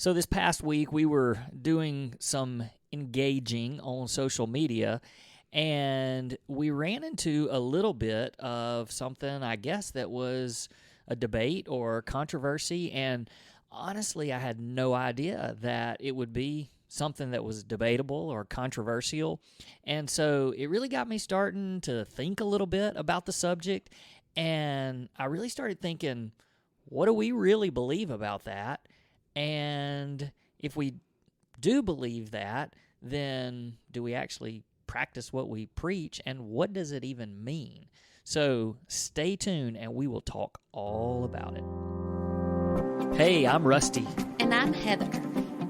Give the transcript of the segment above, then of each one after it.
So this past week, we were doing some engaging on social media, and we ran into a little bit of something, I guess, that was a debate or controversy, and honestly, I had no idea that it would be something that was debatable or controversial, and so it really got me starting to think a little bit about the subject, and I really started thinking, what do we really believe about that? And if we do believe that, then do we actually practice what we preach, and what does it even mean? So stay tuned, and we will talk all about it. Hey, I'm Rusty. And I'm Heather.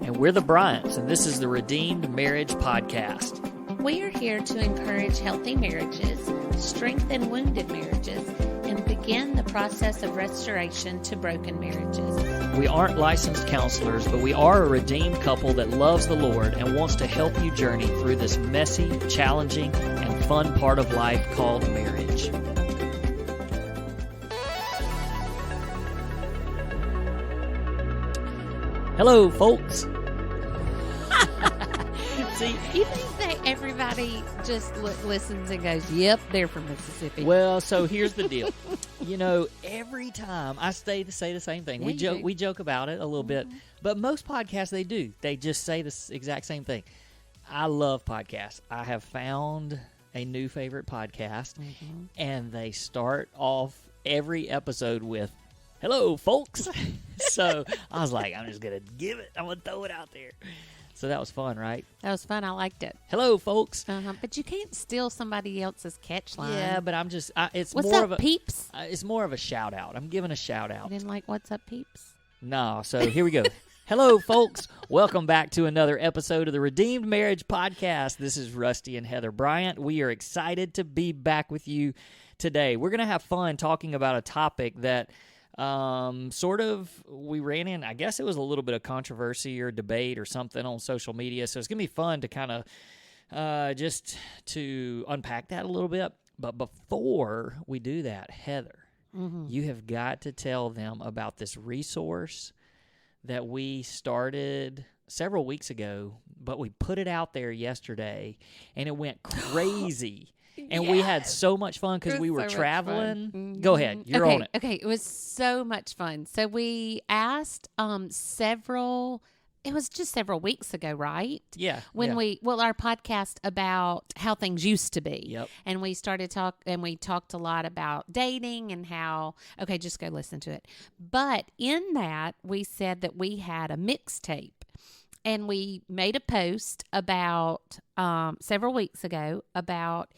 And we're the Bryants, and this is the Redeemed Marriage Podcast. We are here to encourage healthy marriages, strengthen wounded marriages, and begin the process of restoration to broken marriages. We aren't licensed counselors, but we are a redeemed couple that loves the Lord and wants to help you journey through this messy, challenging, and fun part of life called marriage. Hello, folks. See, You think that everybody just listens and goes, yep, they're from Mississippi? well, so here's the deal. You know, every time I say the same thing. Yeah, We joke about it a little bit, but most podcasts they do. They just say the exact same thing. I love podcasts. I have found a new favorite podcast, and they start off every episode with, "Hello, folks." So I was like, I'm just going to give it. I'm going to throw it out there. So that was fun, right? That was fun. I liked it. Hello, folks. But you can't steal somebody else's catch line. Yeah, but I'm just, it's What's more up, of a, peeps? it's more of a shout out. I'm giving a shout I out. didn't like what's up, peeps? No, so here we go. Hello, folks. Welcome back to another episode of the Redeemed Marriage Podcast. This is Rusty and Heather Bryant. We are excited to be back with you today. We're going to have fun talking about a topic that we ran in. I guess it was a little bit of controversy or debate or something on social media. So it's going to be fun to kind of just to unpack that a little bit. But before we do that, Heather, you have got to tell them about this resource that we started several weeks ago, but we put it out there yesterday, and it went crazy. And we had so much fun because we were traveling. Go ahead. You're on it. Okay, it was so much fun. So we asked it was just several weeks ago, right? Yeah. When our podcast about how things used to be. Yep. And we we talked a lot about dating and how, okay, just go listen to it. But in that, we said that we had a mixtape. And we made a post about several weeks ago about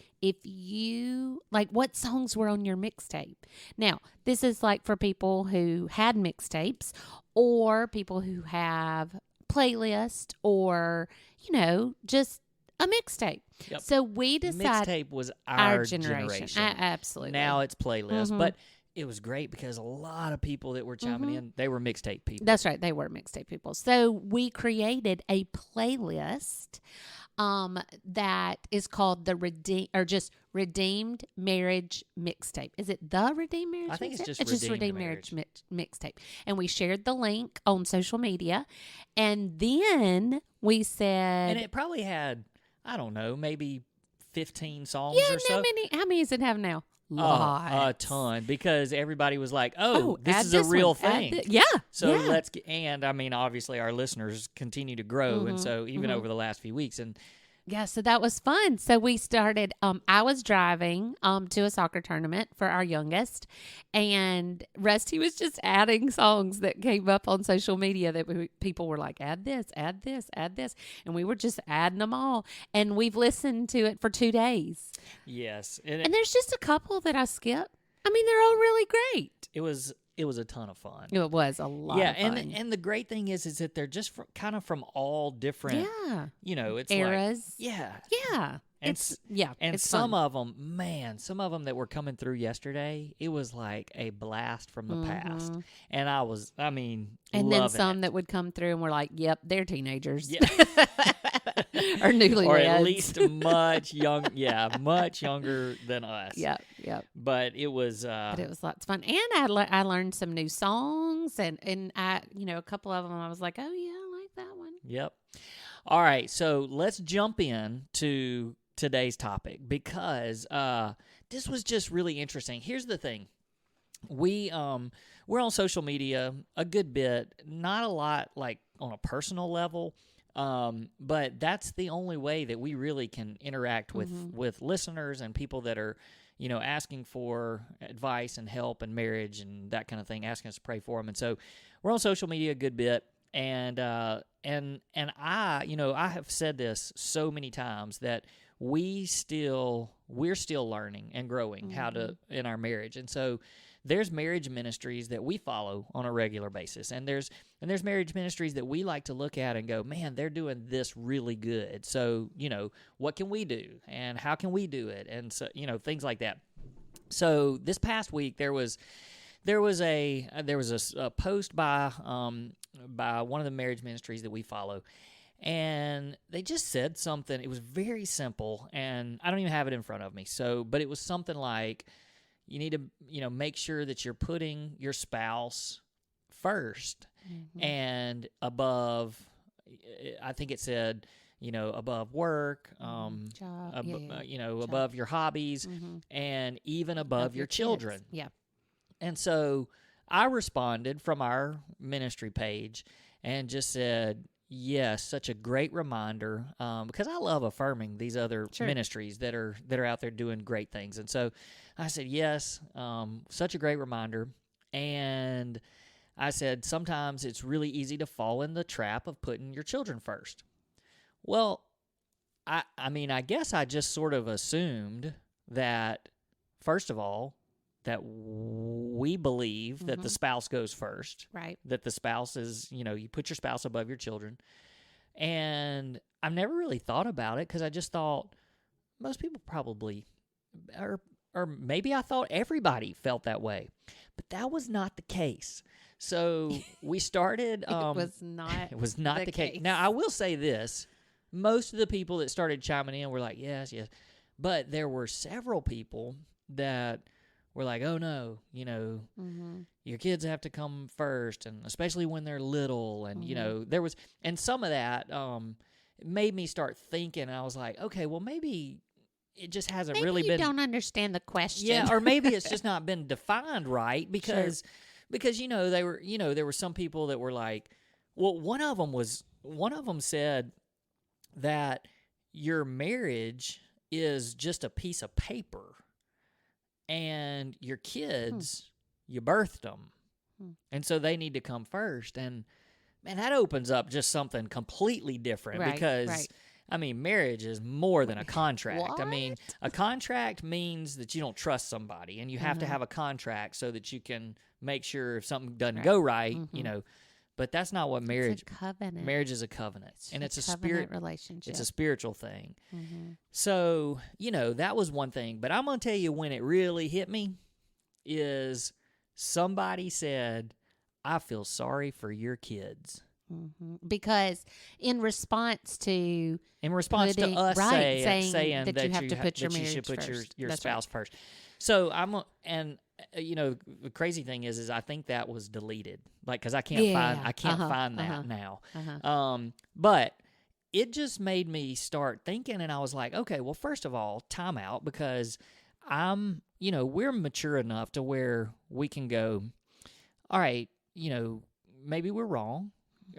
what songs were on your mixtape. Now, this is like for people who had mixtapes or people who have playlists or, just a mixtape. Yep. So we decided mixtape was our generation. Absolutely. Now it's playlist. But it was great because a lot of people that were chiming in, they were mixtape people. That's right. They were mixtape people. So we created a playlist that is called the Redeemed Marriage Mixtape. Is it the Redeemed Marriage Mixtape? I think it's just Redeemed Marriage Mixtape. And we shared the link on social media. And then we said... And it probably had, I don't know, maybe 15 songs or so. How many does it have now? A ton, because everybody was like, "Oh, this is add a real thing." Yeah. So let's get, and I mean, obviously, our listeners continue to grow, and so even over the last few weeks, and yeah, so that was fun. So we started. I was driving to a soccer tournament for our youngest, and Rusty was just adding songs that came up on social media that people were like, "Add this, add this, add this," and we were just adding them all. And we've listened to it for 2 days. Yes, and there's just a couple that I skipped. I mean, they're all really great. It was a ton of fun. It was a lot of fun. and the great thing is that they're just kind of from all different, it's eras. Like, yeah. And and it's some fun. of them that were coming through yesterday, it was like a blast from the past. And and then some it. that would come through and we're like, yep, they're teenagers. Yeah. Or newlyweds. Or at least much younger than us. Yep. But it was lots of fun. And I learned some new songs and I, a couple of them I was like, oh yeah, I Yep. All right, so let's jump in to today's topic because this was just really interesting. Here's the thing. We're on social media a good bit, not a lot like on a personal level, but that's the only way that we really can interact with listeners and people that are, asking for advice and help and marriage and that kind of thing, asking us to pray for them. And so we're on social media a good bit, and I have said this so many times that we're still learning and growing how to in our marriage. And so there's marriage ministries that we follow on a regular basis, and there's marriage ministries that we like to look at and go, man, they're doing this really good. So what can we do, and how can we do it, and so things like that. So this past week there was a post by one of the marriage ministries that we follow, and they just said something. It was very simple, and I don't even have it in front of me. But it was something like, you need to, make sure that you're putting your spouse first and above. I think it said, above work, Job, above your hobbies, and even above your children. Kids. Yeah. And so I responded from our ministry page and just said, yes, such a great reminder, because I love affirming these other ministries that are out there doing great things. And so I said, yes, such a great reminder. And I said, sometimes it's really easy to fall in the trap of putting your children first. Well, I guess I just sort of assumed that, first of all, that we believe that the spouse goes first. Right. That the spouse is, you put your spouse above your children. And I've never really thought about it because I just thought most people probably, or maybe I thought everybody felt that way. But that was not the case. So we started. It was not the case. Now, I will say this. Most of the people that started chiming in were like, yes. But there were several people that were like, oh no, your kids have to come first, and especially when they're little, and there was, and some of that made me start thinking. I was like, okay, well maybe it just hasn't really been. You don't understand the question, or maybe it's just not been defined right because they were there were some people that were like, well, one of them said that your marriage is just a piece of paper. And your kids, you birthed them. And so they need to come first. And, man, that opens up just something completely different because, marriage is more than a contract. What? A contract means that you don't trust somebody, and you have to have a contract so that you can make sure if something doesn't go right, But that's not what marriage. It's a covenant. Marriage is a covenant, and it's a spirit relationship. It's a spiritual thing. So that was one thing. But I'm gonna tell you when it really hit me is somebody said, "I feel sorry for your kids." Because in response to us saying that you have to put your that you marriage should put first. your That's spouse first. So the crazy thing is I think that was deleted, like, because I can't find that now. But it just made me start thinking, and I was like, okay, well, first of all, time out, because we're mature enough to where we can go, all right, maybe we're wrong,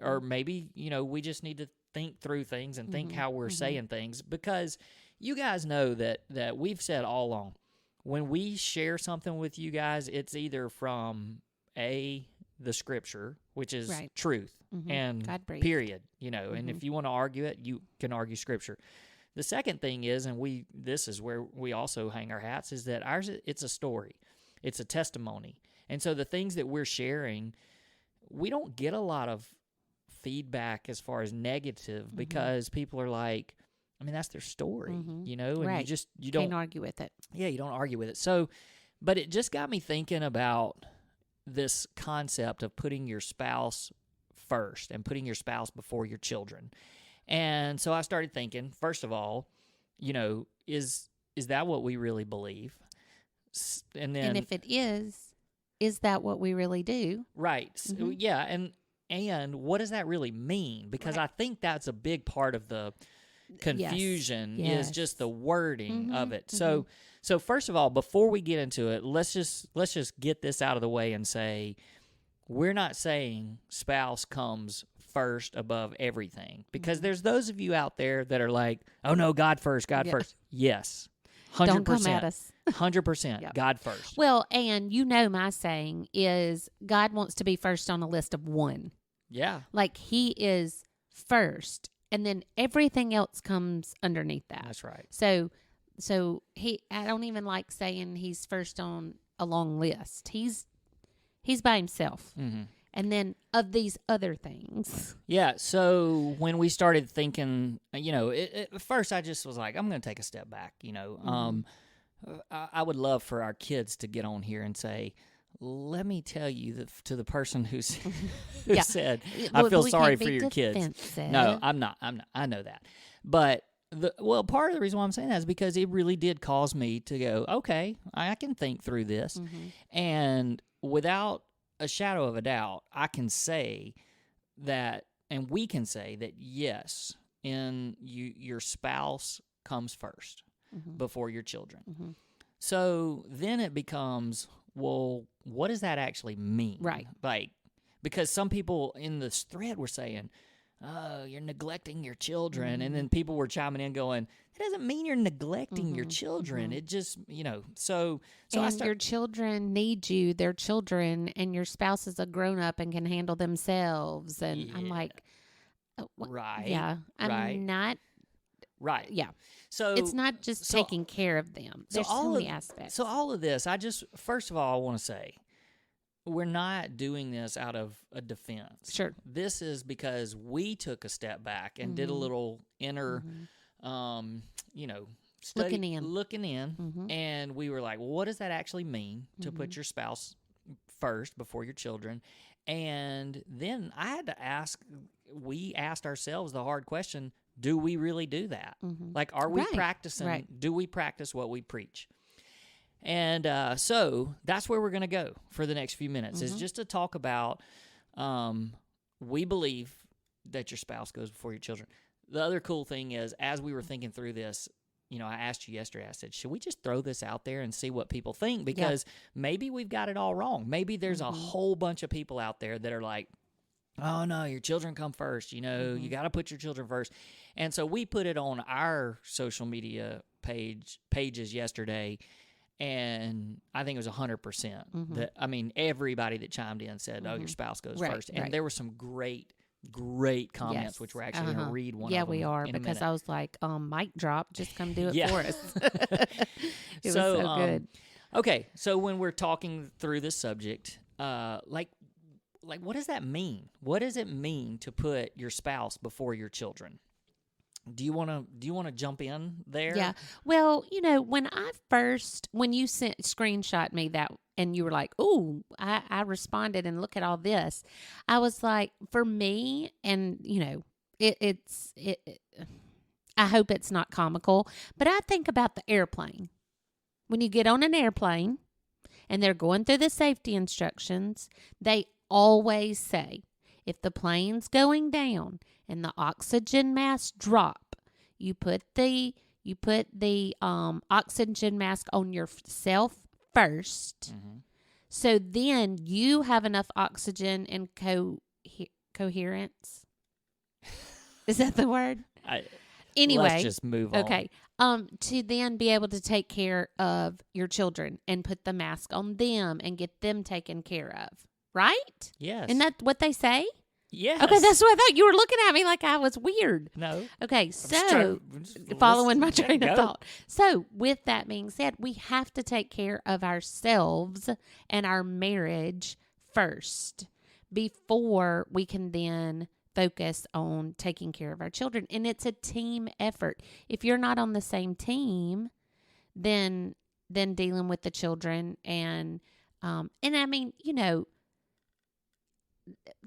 or maybe we just need to think through things and think how we're saying things, because you guys know that we've said all along, when we share something with you guys, it's either from the scripture, which is truth, and period, and if you want to argue it, you can argue scripture. The second thing is, and this is where we also hang our hats, is that ours, it's a story. It's a testimony. And so the things that we're sharing, we don't get a lot of feedback as far as negative, because people are like, that's their story, and you don't can't argue with it. Yeah, you don't argue with it. So, but it just got me thinking about this concept of putting your spouse first and putting your spouse before your children. And so I started thinking, first of all, is that what we really believe? And then, and if it is that what we really do? Right. So, yeah, and And what does that really mean? Because I think that's a big part of the confusion is just the wording of it. So first of all, before we get into it, let's just get this out of the way and say we're not saying spouse comes first above everything, because there's those of you out there that are like, oh no, God first, God first. Yes. 100%. Don't come at us. 100%. God first. Well, and my saying is God wants to be first on a list of one. Yeah. Like he is first, and then everything else comes underneath that. That's right. So I don't even like saying he's first on a long list. He's by himself. Mm-hmm. And then of these other things. Yeah, so when we started thinking, at first I just was like, I'm going to take a step back, I would love for our kids to get on here and say, let me tell you to the person who said, I feel sorry for your kids. No, I'm not. I know that. But, part of the reason why I'm saying that is because it really did cause me to go, okay, I can think through this. Mm-hmm. And without a shadow of a doubt, I can say that, and we can say that, yes, your spouse comes first before your children. Mm-hmm. So then it becomes, well, what does that actually mean? Right. Like, because some people in this thread were saying, oh, you're neglecting your children. Mm-hmm. And then people were chiming in going, it doesn't mean you're neglecting your children. It just, so and your children need you. They're children, and your spouse is a grown-up and can handle themselves. And I'm like, right. Yeah. I'm not. Right. Yeah. So it's not just taking care of them. There's so many aspects. So all of this, first of all, I want to say, we're not doing this out of a defense. Sure. This is because we took a step back and did a little inner, study, looking in, and we were like, well, what does that actually mean to put your spouse first before your children? And then we asked ourselves the hard question, do we really do that? Like, are we practicing? Right. Do we practice what we preach? And so that's where we're going to go for the next few minutes, is just to talk about we believe that your spouse goes before your children. The other cool thing is, as we were thinking through this, I asked you yesterday, I said, should we just throw this out there and see what people think? Because maybe we've got it all wrong. Maybe there's a whole bunch of people out there that are like, oh, no, your children come first. You got to put your children first. And so we put it on our social media pages yesterday, and I think it was 100%. Everybody that chimed in said, oh, your spouse goes first. And there were some great comments, which we're actually going to read one of them. Yeah, we are, because I was like, mic drop, just come do it for us. It was so good. Okay, so when we're talking through this subject, like what does that mean? What does it mean to put your spouse before your children? Do you want to jump in there? Yeah. Well, when you screenshot me that, and you were like, "Oh," I responded, and look at all this. I was like, for me, and it's I hope it's not comical, but I think about the airplane. When you get on an airplane and they're going through the safety instructions, they always say, if the plane's going down and the oxygen mask drop, you put the oxygen mask on yourself first, so then you have enough oxygen and coherence. Is that the word? Anyway, let's just move on. Okay. To then be able to take care of your children and put the mask on them and get them taken care of. Right? Yes. Isn't that what they say? Yes. Okay, that's what I thought. You were looking at me like I was weird. No. Okay, so following my train of thought. So with that being said, we have to take care of ourselves and our marriage first before we can then focus on taking care of our children. And it's a team effort. If you're not on the same team, then dealing with the children and I mean,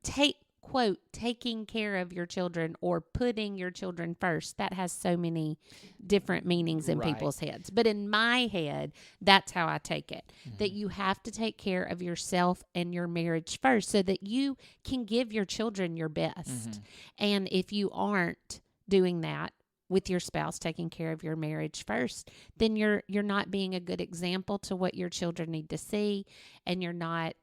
take quote, taking care of your children or putting your children first, that has so many different meanings in Right. people's heads. But in my head, that's how I take it, that you have to take care of yourself and your marriage first so that you can give your children your best. And if you aren't doing that with your spouse, taking care of your marriage first, then you're not being a good example to what your children need to see, and you're not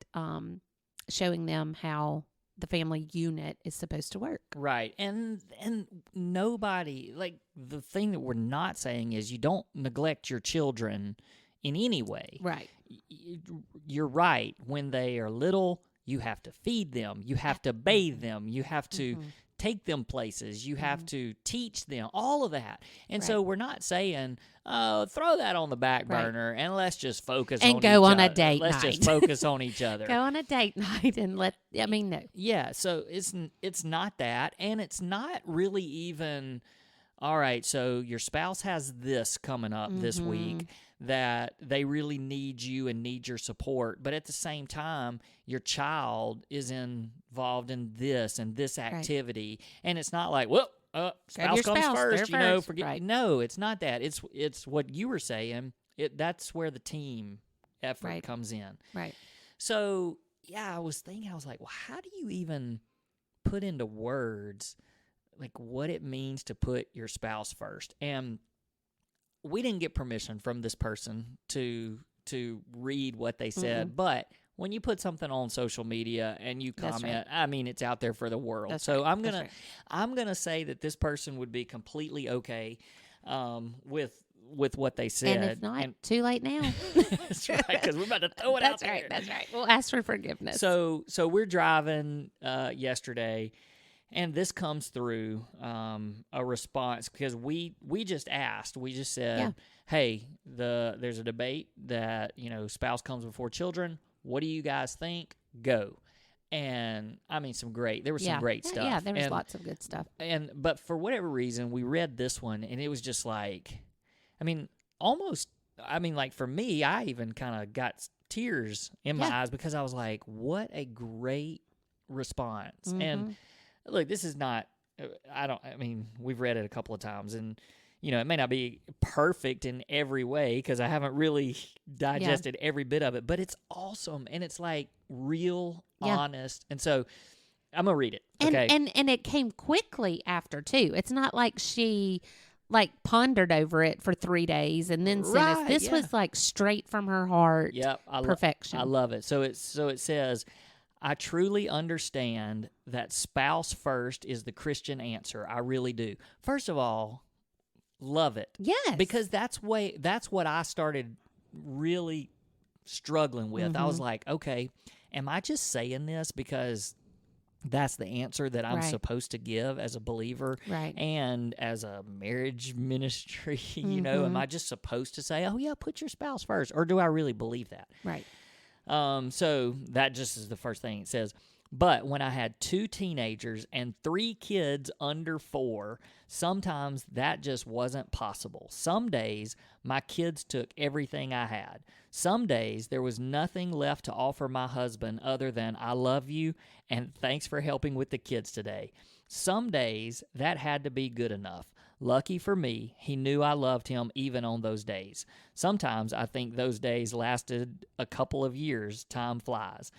showing them how the family unit is supposed to work. Right. And nobody, like, the thing that we're not saying is you don't neglect your children in any way. Right. You're right. When they are little, you have to feed them. You have to bathe them. You have to take them places. You have to teach them, all of that. And so we're not saying, throw that on the back burner and let's just focus on each other. And go on a date Let's night. just focus on each other. Go on a date night and no. Yeah, so it's not that, and it's not really even, all right, so your spouse has this coming up this week that they really need you and need your support, but at the same time, your child is involved in this and this activity, and it's not like, well, spouse comes first, you know, forget. Right. No, it's not that. It's what you were saying. That's where the team effort comes in. Right. So, yeah, I was like, well, how do you even put into words like what it means to put your spouse first? And we didn't get permission from this person to read what they said, but when you put something on social media and you comment, I mean, it's out there for the world. That's so right. I'm gonna say that this person would be completely okay with what they said. And if not, too late now. That's right, because we're about to throw it out there. That's right. We'll ask for forgiveness. So we're driving yesterday, and this comes through a response because we just asked. We just said, hey, there's a debate that, spouse comes before children. What do you guys think? Go. And I mean, there was some great stuff. Yeah, there was lots of good stuff. But for whatever reason, we read this one, and it was just like, like for me, I even kind of got tears in my eyes because I was like, what a great response. And look, this is not, we've read it a couple of times, and, it may not be perfect in every way because I haven't really digested every bit of it, but it's awesome. And it's like real, honest. And so I'm going to read it. Okay. And it came quickly after too. It's not like she pondered over it for 3 days and then sent us. This was like straight from her heart. Yep. Perfection. I love it. So it says, I truly understand that spouse first is the Christian answer. I really do. First of all, love it. Yes. Because that's what I started really struggling with. I was like, okay, am I just saying this because that's the answer that I'm supposed to give as a believer and as a marriage ministry? Am I just supposed to say, oh, yeah, put your spouse first? Or do I really believe that? Right. So that just is the first thing it says. But when I had 2 teenagers and 3 kids under 4, sometimes that just wasn't possible. Some days, my kids took everything I had. Some days, there was nothing left to offer my husband other than I love you and thanks for helping with the kids today. Some days, that had to be good enough. Lucky for me, he knew I loved him even on those days. Sometimes I think those days lasted a couple of years. Time flies.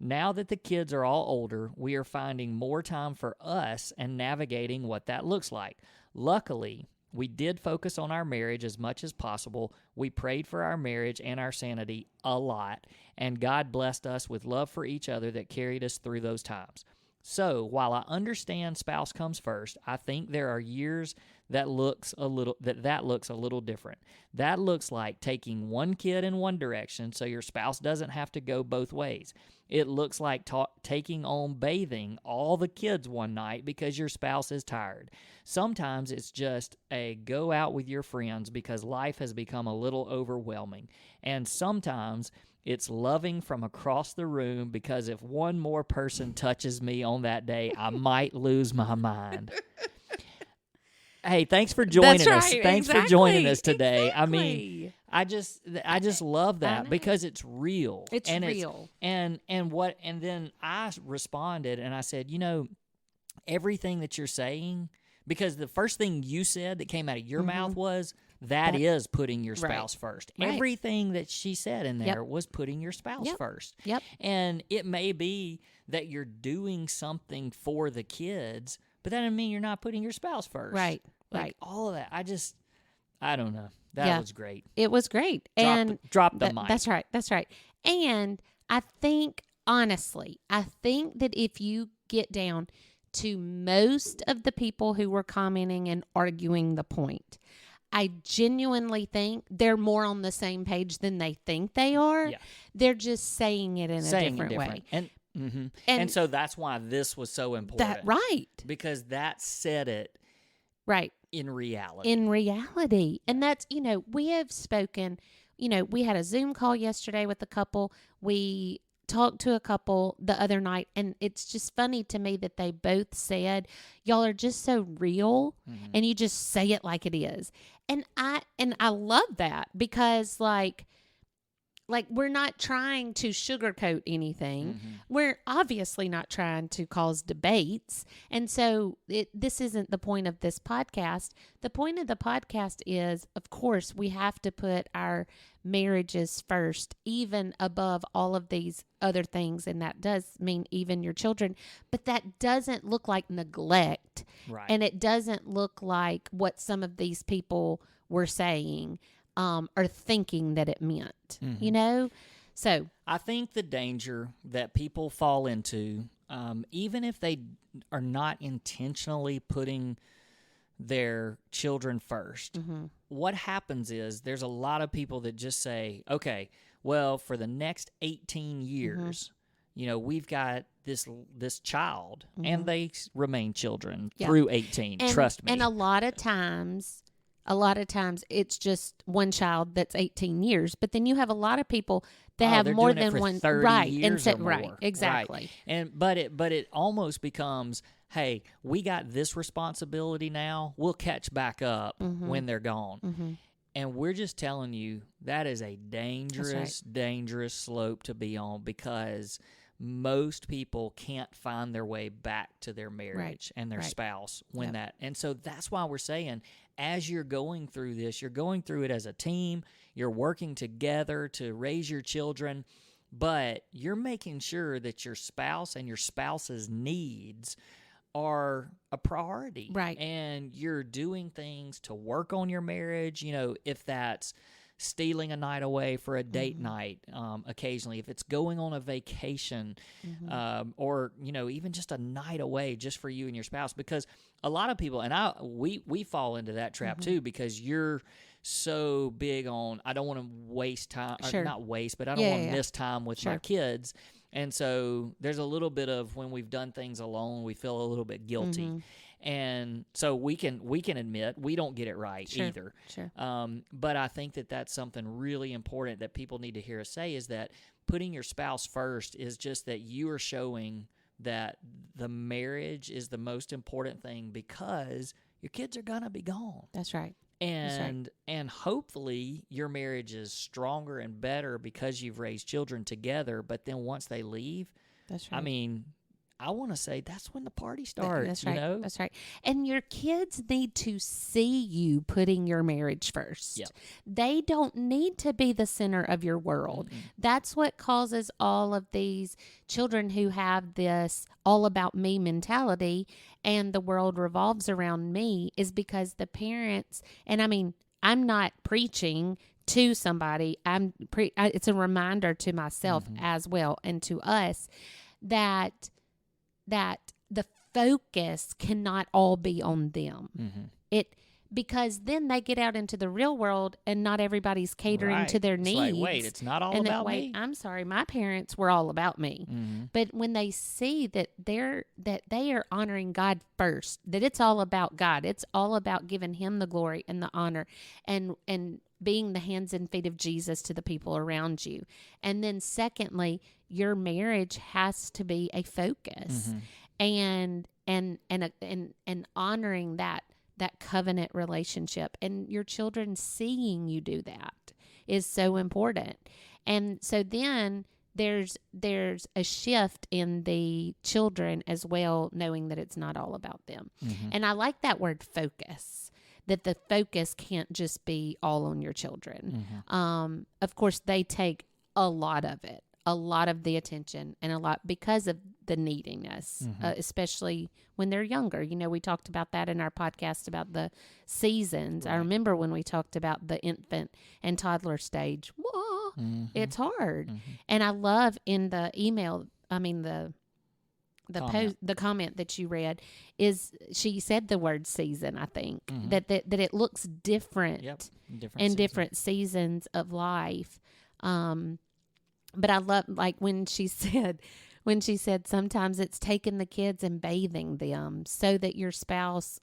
Now that the kids are all older, we are finding more time for us and navigating what that looks like. Luckily, we did focus on our marriage as much as possible. We prayed for our marriage and our sanity a lot, and God blessed us with love for each other that carried us through those times. So, while I understand spouse comes first, I think there are years that looks a little different. That looks like taking one kid in one direction so your spouse doesn't have to go both ways. It looks like taking on bathing all the kids one night because your spouse is tired. Sometimes it's just a go out with your friends because life has become a little overwhelming. And sometimes it's loving from across the room because if one more person touches me on that day, I might lose my mind. Hey, thanks for joining us. Thanks for joining us today. Exactly. I just love I that know. because it's real. It's and real. And then I responded and I said, everything that you're saying, because the first thing you said that came out of your mouth was that is putting your spouse first. Right. Everything that she said in there was putting your spouse first. Yep. And it may be that you're doing something for the kids, but that doesn't mean you're not putting your spouse first. Right. Like, right. all of that. I don't know. That was great. It was great. Drop the mic. That's right. That's right. And I think, honestly, that if you get down to most of the people who were commenting and arguing the point, I genuinely think they're more on the same page than they think they are. Yeah. They're just saying it in a different way. And so that's why this was so important. Because that said it in reality. And that's, we have spoken, we had a Zoom call yesterday with a couple. We talked to a couple the other night, and it's just funny to me that they both said, y'all are just so real, and you just say it like it is. And I love that, because like we're not trying to sugarcoat anything. We're obviously not trying to cause debates. And so this isn't the point of this podcast. The point of the podcast is, of course, we have to put our marriages first, even above all of these other things. And that does mean even your children. But that doesn't look like neglect. Right. And it doesn't look like what some of these people were saying. Or thinking that it meant, So I think the danger that people fall into, even if they are not intentionally putting their children first, what happens is there's a lot of people that just say, okay, well, for the next 18 years, we've got this child, and they remain children through 18. Trust me. And a lot of times it's just one child that's 18 years, but then you have a lot of people that have more than one, 30 years or more. Right, exactly. Right. But it almost becomes, hey, we got this responsibility now. We'll catch back up when they're gone. And we're just telling you that is a dangerous slope to be on, because most people can't find their way back to their marriage and their spouse when that. And so that's why we're saying, as you're going through this, you're going through it as a team. You're working together to raise your children, but you're making sure that your spouse and your spouse's needs are a priority. Right. And you're doing things to work on your marriage, if that's stealing a night away for a date night occasionally, if it's going on a vacation, or, even just a night away just for you and your spouse. Because a lot of people, and we fall into that trap too, because you're so big on, I don't want to waste time, or not waste, but I don't want to miss time with my kids. And so there's a little bit of, when we've done things alone, we feel a little bit guilty. And so we can admit we don't get it right either. Sure. But I think that that's something really important that people need to hear us say, is that putting your spouse first is just that you are showing that the marriage is the most important thing, because your kids are going to be gone. That's right. And hopefully your marriage is stronger and better because you've raised children together. But then once they leave, that's right. I mean, I want to say that's when the party starts. That's right. That's right. And your kids need to see you putting your marriage first. Yep. They don't need to be the center of your world. That's what causes all of these children who have this all about me mentality, and the world revolves around me, is because the parents, and I mean, I'm not preaching to somebody. It's a reminder to myself as well, and to us, that the focus cannot all be on them. Because then they get out into the real world, and not everybody's catering to their needs. Like, wait, it's not all about me. I'm sorry, my parents were all about me. But when they see that they are honoring God first, that it's all about God, it's all about giving Him the glory and the honor, and being the hands and feet of Jesus to the people around you. And then secondly, your marriage has to be a focus, and honoring that covenant relationship, and your children seeing you do that is so important. And so then there's a shift in the children as well, knowing that it's not all about them. And I like that word focus, that the focus can't just be all on your children. Of course, they take a lot of it, a lot of the attention, and a lot because of the neediness, especially when they're younger. You know, we talked about that in our podcast about the seasons. I remember when we talked about the infant and toddler stage. Whoa, it's hard. And I love in the email, the comment that you read is she said the word season. I think that it looks different in different seasons of life. But I love, like, when she said sometimes it's taking the kids and bathing them so that your spouse,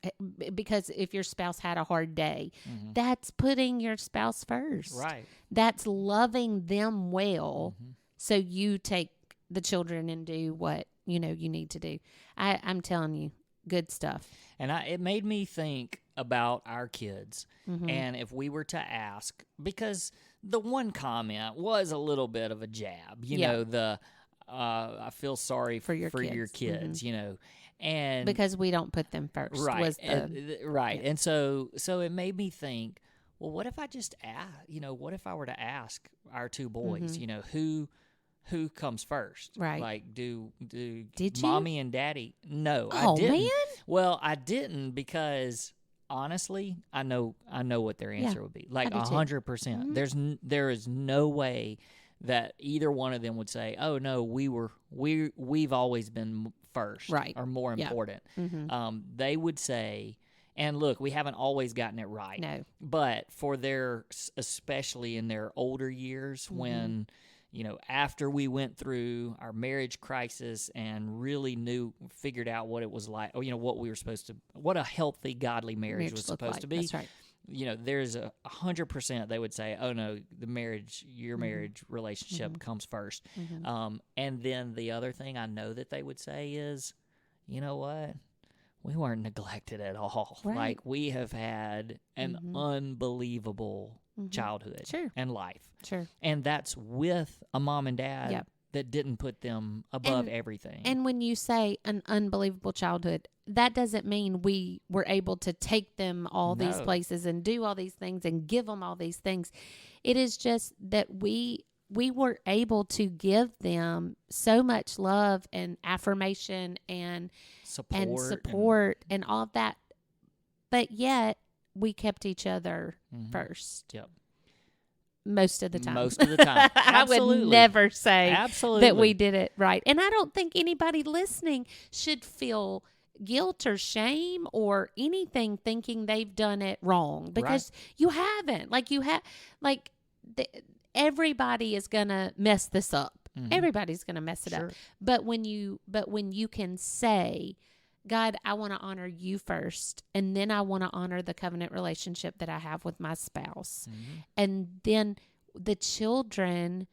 because if your spouse had a hard day, that's putting your spouse first. Right. That's loving them well. So you take the children and do what, you need to do. I'm telling you, good stuff. And it made me think about our kids. And if we were to ask, because the one comment was a little bit of a jab, you know, I feel sorry for your kids, you know, and because we don't put them first. Right. Was right. Yeah. And so it made me think, well, what if I just what if I were to ask our two boys, you know, who comes first? Right. Like, did mommy and daddy? No, I didn't. Man. Well, I didn't, because honestly, I know what their answer would be. Like 100%. There is no way that either one of them would say, "Oh no, we've always been first, right, or more important." They would say, and look, we haven't always gotten it right. No, but for especially in their older years, when, you know, after we went through our marriage crisis and really figured out what it was like, or, you know, what a healthy, godly marriage was supposed to be. That's right. You know, there's 100% they would say, "Oh no, your marriage relationship comes first." And then the other thing I know that they would say is, "You know what? We weren't neglected at all. Right. Like, we have had an unbelievable childhood and life." Sure. And that's with a mom and dad that didn't put them above everything. And when you say an unbelievable childhood, that doesn't mean we were able to take them all these places and do all these things and give them all these things. It is just that we were able to give them so much love and affirmation and support and all of that. But yet we kept each other first. Yep. Most of the time. I would never say that we did it right. And I don't think anybody listening should feel guilt or shame or anything thinking they've done it wrong, because you haven't. Everybody is going to mess this up. Everybody's going to mess it up. But when you can say, "God, I want to honor you first, and then I want to honor the covenant relationship that I have with my spouse." And then the children,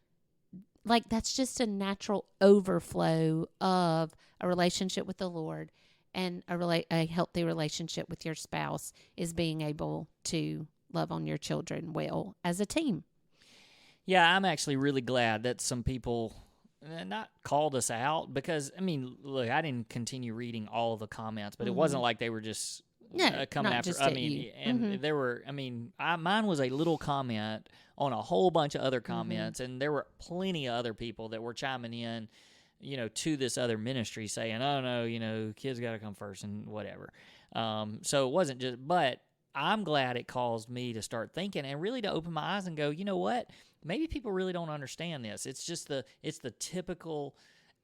like, that's just a natural overflow of a relationship with the Lord, and a healthy relationship with your spouse is being able to love on your children well as a team. Yeah, I'm actually really glad that some people not called us out, because, I mean, look, I didn't continue reading all of the comments, but it wasn't like they were just coming not after. Just I at mean, you. and there were. I mean, mine was a little comment on a whole bunch of other comments, and there were plenty of other people that were chiming in, you know, to this other ministry, saying, "Oh no, you know, kids got to come first," and whatever. So it wasn't just, but I'm glad it caused me to start thinking and really to open my eyes and go, you know what? Maybe people really don't understand this. It's just it's the typical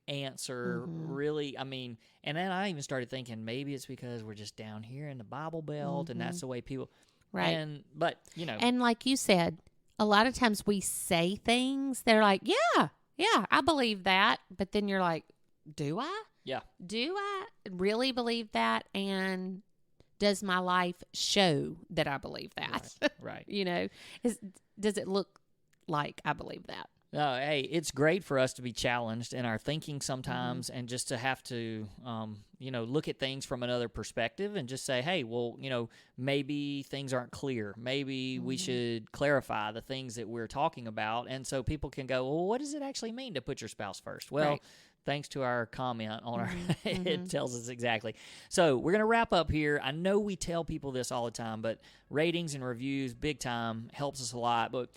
answer, really. I mean, and then I even started thinking maybe it's because we're just down here in the Bible Belt, and that's the way people. Right. But you know, and like you said, a lot of times we say things. They're like, yeah, I believe that, but then you're like, do I? Yeah. Do I really believe that? And does my life show that I believe that? Right. You know, does it look like I believe that? No, hey, it's great for us to be challenged in our thinking sometimes, and just to have to, look at things from another perspective and just say, hey, well, maybe things aren't clear. Maybe we should clarify the things that we're talking about. And so people can go, well, what does it actually mean to put your spouse first? Well, Right. thanks to our comment on our, it tells us exactly. So we're going to wrap up here. I know we tell people this all the time, but ratings and reviews, big time, helps us a lot. But,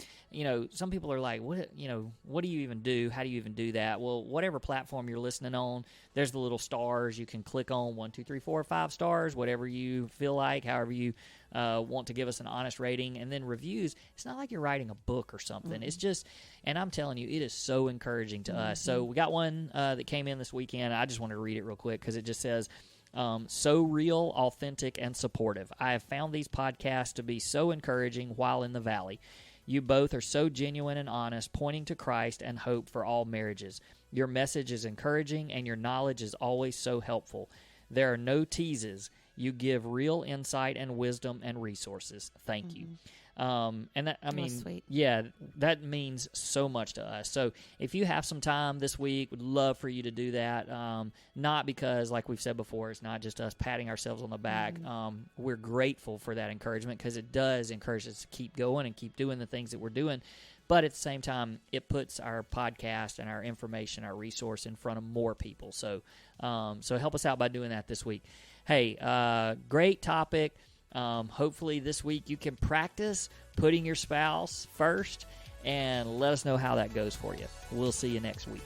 some people are like, what do you even do? How do you even do that? Well, whatever platform you're listening on, there's the little stars you can click on, 1, 2, 3, 4, 5 stars, whatever you feel like, however you want to give us an honest rating. And then reviews, it's not like you're writing a book or something. It's just, and I'm telling you, it is so encouraging to us. So we got one that came in this weekend. I just wanted to read it real quick because it just says, so real, authentic, and supportive. I have found these podcasts to be so encouraging while in the valley. You both are so genuine and honest, pointing to Christ and hope for all marriages. Your message is encouraging, and your knowledge is always so helpful. There are no teases. You give real insight and wisdom and resources. Thank you. And that, Sweet. yeah, that means so much to us. So if you have some time this week, would love for you to do that. Not because, like we've said before, it's not just us patting ourselves on the back. We're grateful for that encouragement because it does encourage us to keep going and keep doing the things that we're doing. But at the same time, it puts our podcast and our information, our resource in front of more people. So, so help us out by doing that this week. Hey, great topic. Hopefully this week you can practice putting your spouse first, and let us know how that goes for you. We'll see you next week.